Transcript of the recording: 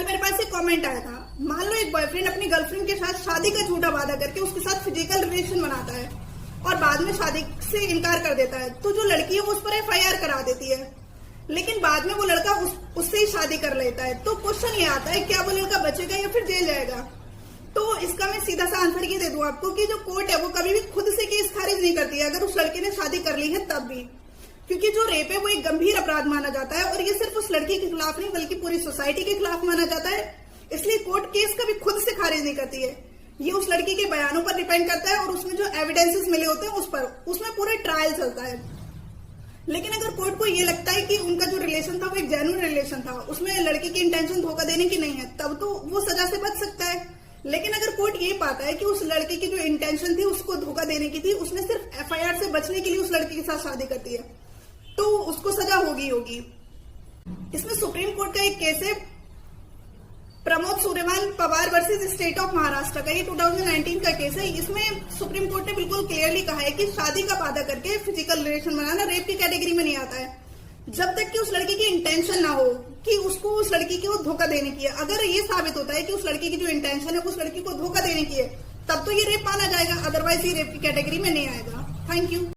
मेरे पास एक कमेंट आया था, मान लो एक बॉयफ्रेंड अपनी गर्लफ्रेंड के साथ शादी का झूठा वादा करके उसके साथ फिजिकल रिलेशन बनाता है और बाद में शादी से इनकार कर देता है, तो जो लड़की है वो उस पर FIR करा देती है, लेकिन बाद में वो लड़का उससे ही शादी कर लेता है। तो क्वेश्चन ये आता है, क्या वो लड़का बचेगा या फिर जेल जाएगा? तो इसका मैं सीधा सा आंसर ये दे दूं आपको कि जो कोर्ट है वो कभी भी खुद से केस खारिज नहीं करती है अगर उस लड़के ने शादी कर ली है तब भी, क्योंकि जो रेप है वो एक गंभीर अपराध माना जाता है और ये सिर्फ उस लड़की के खिलाफ नहीं बल्कि पूरी सोसाइटी के खिलाफ माना जाता है। इसलिए कोर्ट केस कभी खुद से खारिज नहीं करती है, ये उस लड़की के बयानों पर डिपेंड करता है और उसमें जो एविडेंसेस मिले होते हैं उस पर, उसमें पूरा ट्रायल चलता है। लेकिन अगर कोर्ट को ये लगता है कि उनका जो रिलेशन था वो एक जेन्युइन रिलेशन था, उसमें लड़की की इंटेंशन धोखा देने की नहीं है, तब तो वो सजा से बच सकता है। लेकिन अगर कोर्ट ये पाता है कि उस लड़के की जो इंटेंशन थी उसको धोखा देने की थी, उसने सिर्फ FIR से बचने के लिए उस लड़के के साथ शादी करती है, तो उसको सजा होगी। इसमें सुप्रीम कोर्ट का एक केस है Pramod Suryabhan Pawar versus state of Maharashtra का, ये 2019 का केस है। इसमें सुप्रीम कोर्ट ने बिल्कुल क्लियरली कहा है कि शादी का वादा करके फिजिकल रिलेशन बनाना रेप की कैटेगरी में नहीं आता है, जब तक कि उस लड़की की इंटेंशन ना हो कि उसको उस लड़की को धोखा देने की है। अगर ये साबित होता है कि उस लड़की की जो इंटेंशन है उस लड़की को धोखा देने की है, तब तो ये रेप माना जाएगा, अदरवाइज ये रेप की कैटेगरी में नहीं आएगा। Thank you.